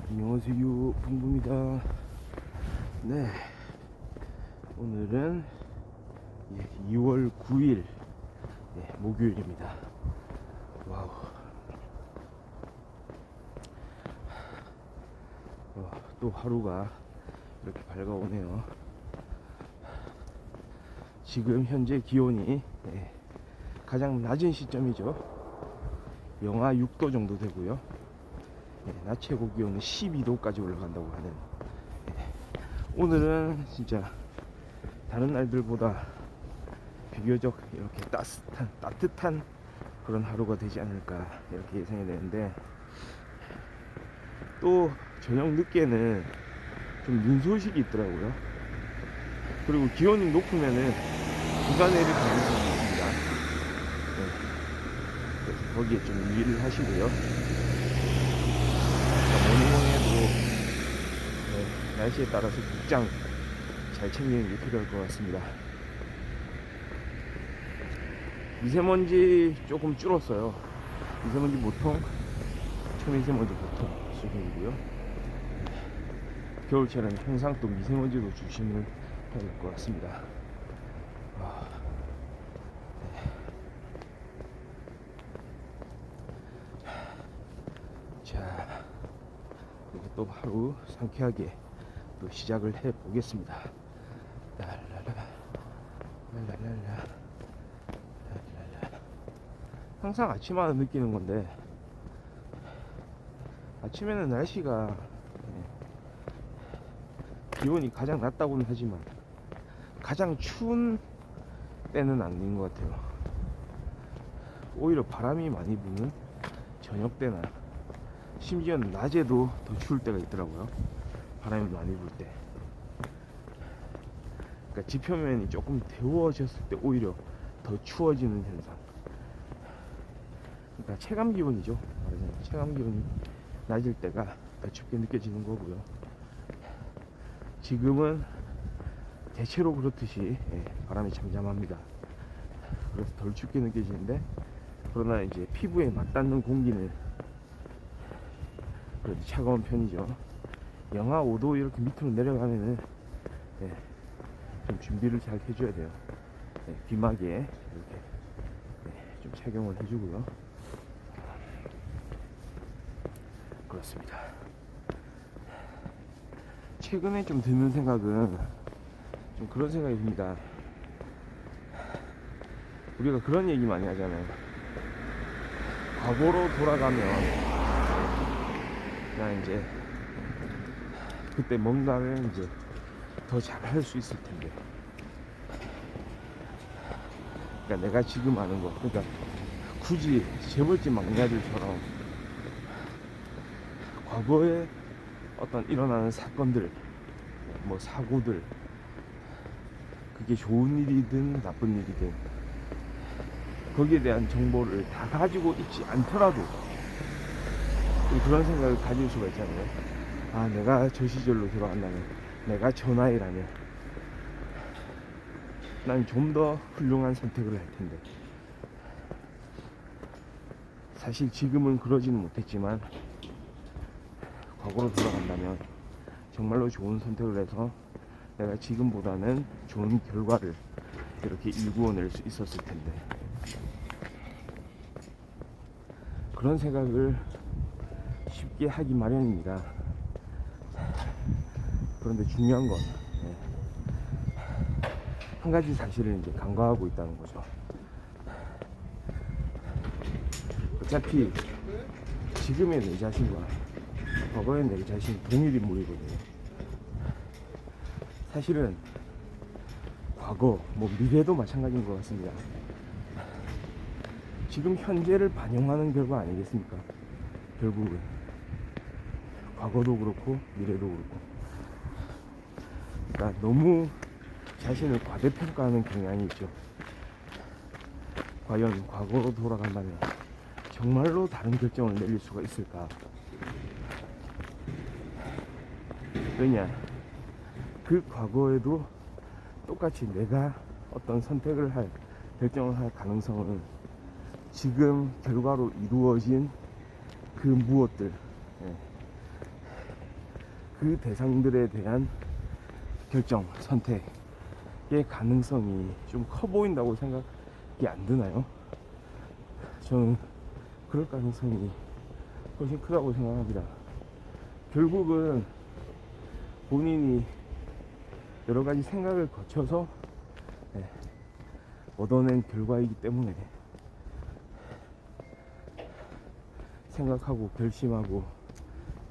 안녕하세요, 봉부입니다. 네, 오늘은 2월 9일 목요일입니다. 와우. 또 하루가 이렇게 밝아오네요. 지금 현재 기온이 가장 낮은 시점이죠. 영하 6도 정도 되고요. 낮 최고 기온은 12도까지 올라간다고 하는, 오늘은 진짜 다른 날들보다 비교적 이렇게 따뜻한 그런 하루가 되지 않을까 이렇게 예상이 되는데, 또 저녁 늦게는 좀 눈 소식이 있더라고요. 그리고 기온이 높으면은 비가 내릴 가능성이 있습니다. 그래서 거기에 좀 유의를 하시고요. 뭐니뭐니 해도 날씨에 따라서 복장 잘 챙기는 게 필요할 것 같습니다. 미세먼지 조금 줄었어요. 미세먼지 보통 초미세먼지 보통 수준이고요. 겨울철에는 항상 또 미세먼지도 조심을 해야 될 것 같습니다. 자, 이렇게 또 하루 상쾌하게 또 시작을 해 보겠습니다. 항상 아침마다 느끼는 건데, 아침에는 날씨가 기온이 가장 낮다고는 하지만 가장 추운 때는 아닌 것 같아요. 오히려 바람이 많이 부는 저녁 때나 심지어는 낮에도 더 추울 때가 있더라고요. 바람이 많이 불 때. 그러니까 지표면이 조금 데워졌을 때 오히려 더 추워지는 현상. 그러니까 체감 기온이죠. 말하자면 체감 기온이 낮을 때가 더 춥게 느껴지는 거고요. 지금은 대체로 그렇듯이 바람이 잠잠합니다. 그래서 덜 춥게 느껴지는데, 그러나 이제 피부에 맞닿는 공기는 그래도 차가운 편이죠. 영하 5도 이렇게 밑으로 내려가면은 좀 준비를 잘 해줘야 돼요. 귀마개 이렇게 좀 착용을 해주고요. 그렇습니다. 최근에 좀 드는 생각은 좀 그런 생각이 듭니다. 우리가 그런 얘기 많이 하잖아요. 과거로 돌아가면 그냥 이제 그때 뭔가를 이제 더 잘할 수 있을 텐데, 그러니까 내가 지금 아는 거, 그러니까 굳이 재벌집 막내들처럼 과거에 어떤 일어나는 사건들, 뭐 사고들, 그게 좋은 일이든 나쁜 일이든 거기에 대한 정보를 다 가지고 있지 않더라도 그런 생각을 가질 수가 있잖아요. 아, 내가 저 시절로 돌아간다면, 내가 저 나이라면 난 좀 더 훌륭한 선택을 할 텐데. 사실 지금은 그러지는 못했지만 과거로 돌아간다면 정말로 좋은 선택을 해서 내가 지금보다는 좋은 결과를 이렇게 일구어낼 수 있었을 텐데. 그런 생각을 쉽게 하기 마련입니다. 그런데 중요한 건 한 가지 사실을 이제 간과하고 있다는 거죠. 어차피 지금의 내 자신과 과거의 내 자신이 동일 인물이거든요. 사실은 과거, 뭐 미래도 마찬가지인 것 같습니다. 지금 현재를 반영하는 결과 아니겠습니까? 결국은 과거도 그렇고 미래도 그렇고. 그러니까 너무 자신을 과대평가하는 경향이 있죠. 과연 과거로 돌아간다면 정말로 다른 결정을 내릴 수가 있을까? 왜냐, 그 과거에도 똑같이 내가 어떤 선택을 할, 결정을 할 가능성은 지금 결과로 이루어진 그 무엇들, 그 대상들에 대한 결정, 선택의 가능성이 좀 커 보인다고 생각이 안 드나요? 저는 그럴 가능성이 훨씬 크다고 생각합니다. 결국은 본인이 여러 가지 생각을 거쳐서 얻어낸 결과이기 때문에 생각하고 결심하고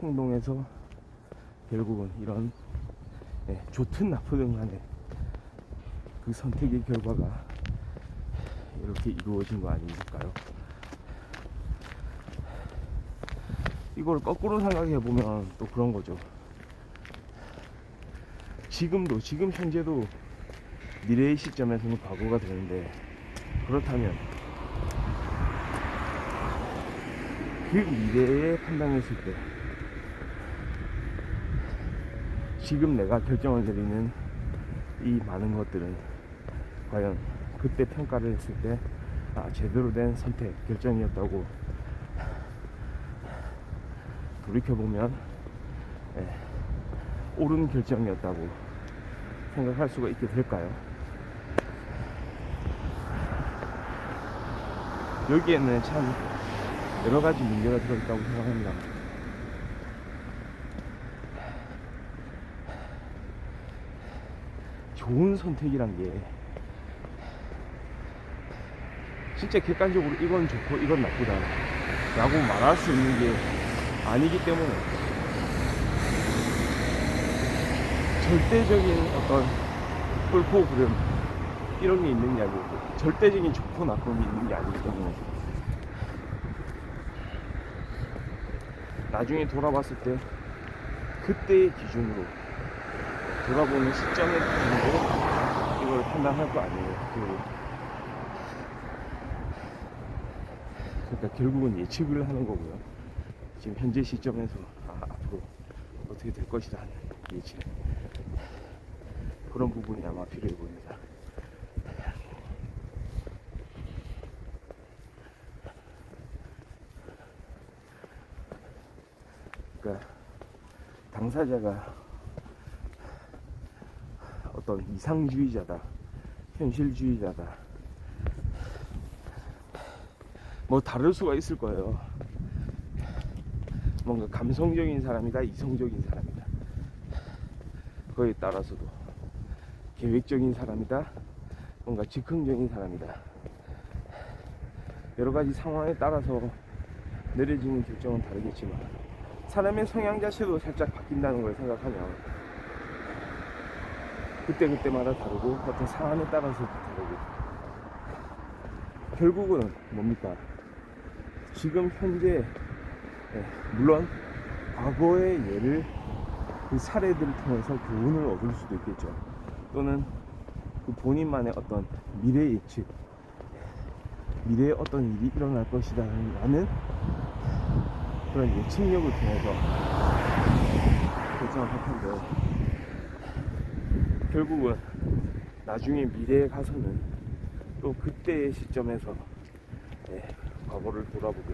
행동해서 결국은 이런 좋든 나쁘든 간에 그 선택의 결과가 이렇게 이루어진 거 아닐까요? 이걸 거꾸로 생각해 보면 또 그런 거죠. 지금 현재도 미래의 시점에서는 과거가 되는데, 그렇다면 그 미래에 판단했을 때 지금 내가 결정을 내리는 이 많은 것들은 과연 그때 평가를 했을 때 제대로 된 선택, 결정이었다고 돌이켜보면 옳은 결정이었다고 생각할 수가 있게 될까요? 여기에는 참 여러 가지 문제가 들어있다고 생각합니다. 좋은 선택이란 게 진짜 객관적으로 이건 좋고 이건 나쁘다 라고 말할 수 있는 게 아니기 때문에 절대적인 어떤 옳고 그름 이런 게 있는 게 아니고 절대적인 좋고 나쁨이 있는 게 아니기 때문에 나중에 돌아봤을 때 그때의 기준으로 돌아보는 시점의 기준으로 이걸 판단할 거 아니에요. 그러니까 결국은 예측을 하는 거고요. 지금 현재 시점에서 앞으로 어떻게 될 것이다 하는 예측, 그런 부분이 아마 필요해 보입니다. 그러니까 당사자가 어떤 이상주의자다, 현실주의자다, 뭐 다를 수가 있을 거예요. 뭔가 감성적인 사람이다, 이성적인 사람이다, 그거에 따라서도 계획적인 사람이다, 뭔가 즉흥적인 사람이다, 여러 가지 상황에 따라서 내려지는 결정은 다르겠지만 사람의 성향 자체도 살짝 바뀐다는 걸 생각하면 그때마다 다르고 어떤 상황에 따라서도 다르고, 결국은 뭡니까? 지금 현재 물론 과거의 예를, 그 사례들을 통해서 교훈을 얻을 수도 있겠죠. 또는 그 본인만의 어떤 미래 예측, 미래에 어떤 일이 일어날 것이다 라는 그런 예측력을 통해서 결정을 할 텐데, 결국은 나중에 미래에 가서는 또 그때의 시점에서 과거를 돌아보게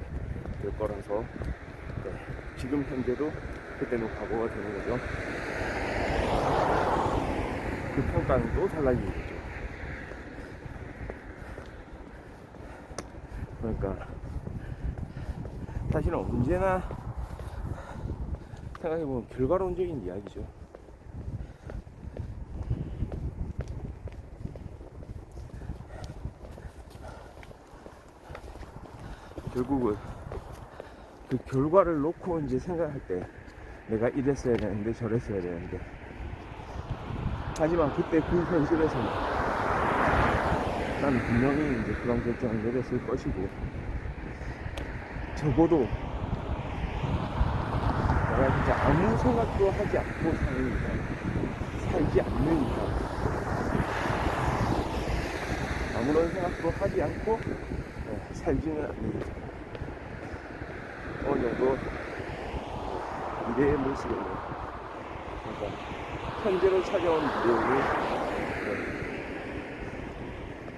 될 거라서 지금 현재도 그때는 과거가 되는 거죠. 그 평가는 또 달라지겠죠. 그러니까 사실은 언제나 생각해보면 결과론적인 이야기죠. 결국은 그 결과를 놓고 이제 생각할 때 내가 이랬어야 되는데 저랬어야 되는데, 하지만 그때 그 현실에서는 나는 분명히 이제 그런 결정을 내렸을 것이고, 적어도 내가 진짜 아무 생각도 하지 않고 살지 않는 이상, 아무런 생각도 하지 않고 살지는 않는 이상 어느 정도 미래의 모습을, 그러니까 현재로 찾아온 미래를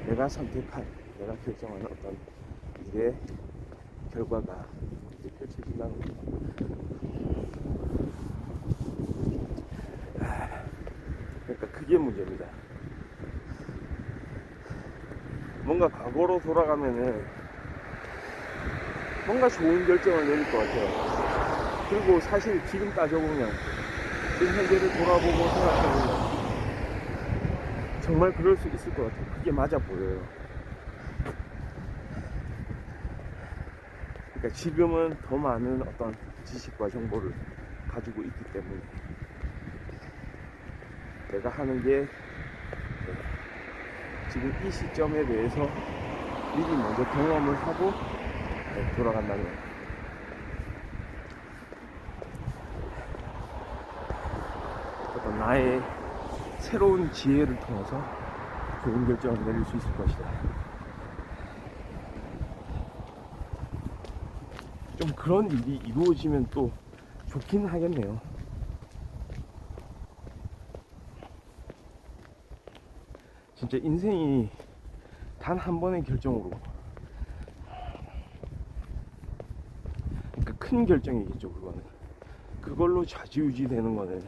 내가 선택한, 내가 결정하는 어떤 미래 결과가 이제 펼쳐진다는 거죠. 그게 문제입니다. 뭔가 과거로 돌아가면은 뭔가 좋은 결정을 내릴 것 같아요. 그리고 사실 지금 따져보면, 지금 현재를 돌아보고 생각해보면 정말 그럴 수 있을 것 같아요. 그게 맞아 보여요. 그러니까 지금은 더 많은 어떤 지식과 정보를 가지고 있기 때문에 내가 하는 게 지금 이 시점에 대해서 미리 먼저 경험을 하고 돌아간다면 어떤 나의 새로운 지혜를 통해서 좋은 결정을 내릴 수 있을 것이다. 좀 그런 일이 이루어지면 또 좋긴 하겠네요. 진짜 인생이 단 한 번의 결정으로, 그러니까 큰 결정이겠죠. 그걸로 좌지우지 되는 거는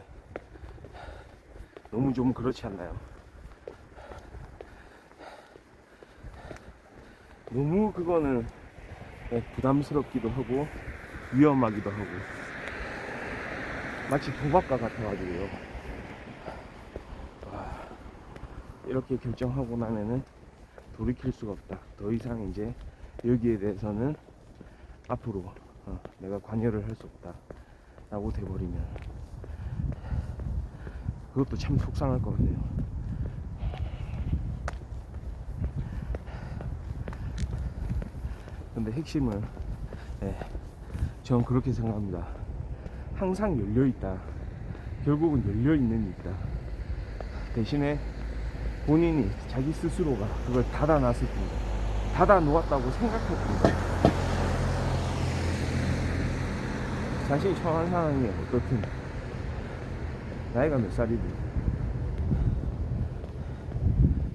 너무 좀 그렇지 않나요? 너무 그거는 부담스럽기도 하고 위험하기도 하고 마치 도박과 같아가지고요. 이렇게 결정하고 나면은 돌이킬 수가 없다. 더 이상 이제 여기에 대해서는 앞으로 내가 관여를 할 수 없다 라고 돼버리면 그것도 참 속상할 것 같네요. 근데 핵심은 전 그렇게 생각합니다. 항상 열려있다. 결국은 열려있는 있다. 대신에 본인이 자기 스스로가 그걸 닫아놨을 뿐이다. 닫아놓았다고 생각할 뿐이다. 자신이 처한 상황이 어떻든 나이가 몇 살이든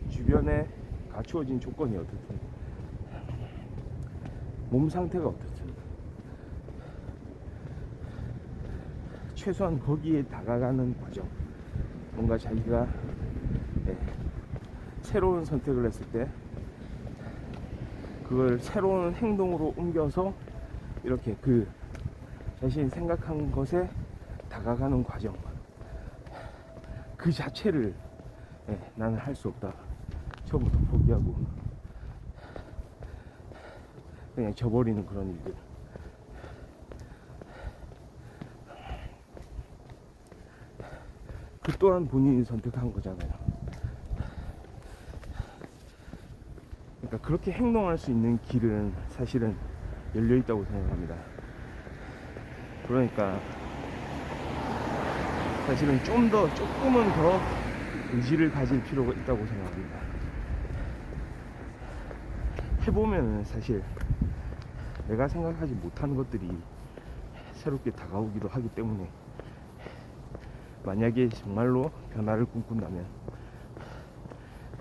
주변에 갖추어진 조건이 어떻든 몸 상태가 어떻든 최소한 거기에 다가가는 과정, 뭔가 자기가 새로운 선택을 했을 때 그걸 새로운 행동으로 옮겨서 이렇게 그 자신이 생각한 것에 다가가는 과정, 그 자체를 나는 할 수 없다. 처음부터 포기하고 그냥 져버리는 그런 일들. 그 또한 본인이 선택한 거잖아요. 그러니까 그렇게 행동할 수 있는 길은 사실은 열려있다고 생각합니다. 그러니까 사실은 조금은 더 의지를 가질 필요가 있다고 생각합니다. 해보면 사실 내가 생각하지 못한 것들이 새롭게 다가오기도 하기 때문에 만약에 정말로 변화를 꿈꾼다면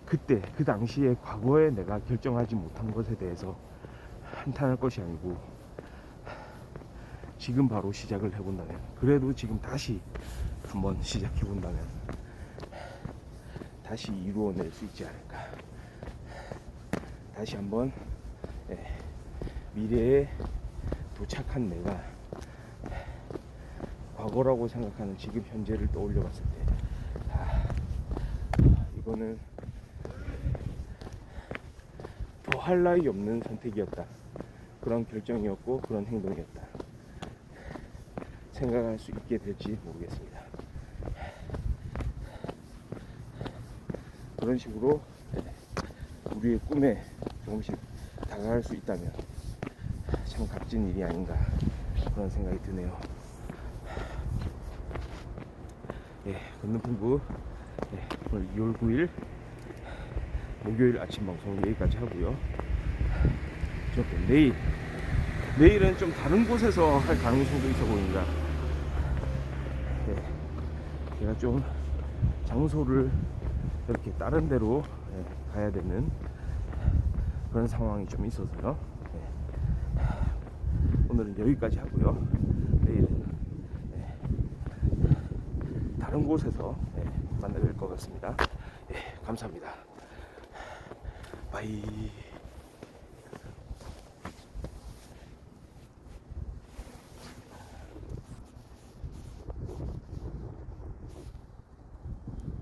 그때 그 당시에 과거에 내가 결정하지 못한 것에 대해서 한탄할 것이 아니고 지금 바로 시작을 해본다면, 그래도 지금 다시 한번 시작해본다면 다시 이루어낼 수 있지 않을까. 다시 한번 미래에 도착한 내가 과거라고 생각하는 지금 현재를 떠올려 봤을 때 이거는 더할 나위 없는 선택이었다. 그런 결정이었고 그런 행동이었다. 생각할 수 있게 될지 모르겠습니다. 그런 식으로 우리의 꿈에 조금씩 다가갈 수 있다면 참 값진 일이 아닌가 그런 생각이 드네요. 건너편부 오늘 2월 9일 목요일 아침 방송 여기까지 하고요. 내일은 좀 다른 곳에서 할 가능성도 있어 보입니다. 제가 좀 장소를 이렇게 다른 데로 가야 되는 그런 상황이 좀 있어서요. 오늘은 여기까지 하고요. 내일은 다른 곳에서 만나뵐 것 같습니다. 같습니다. 예, 감사합니다. 바이.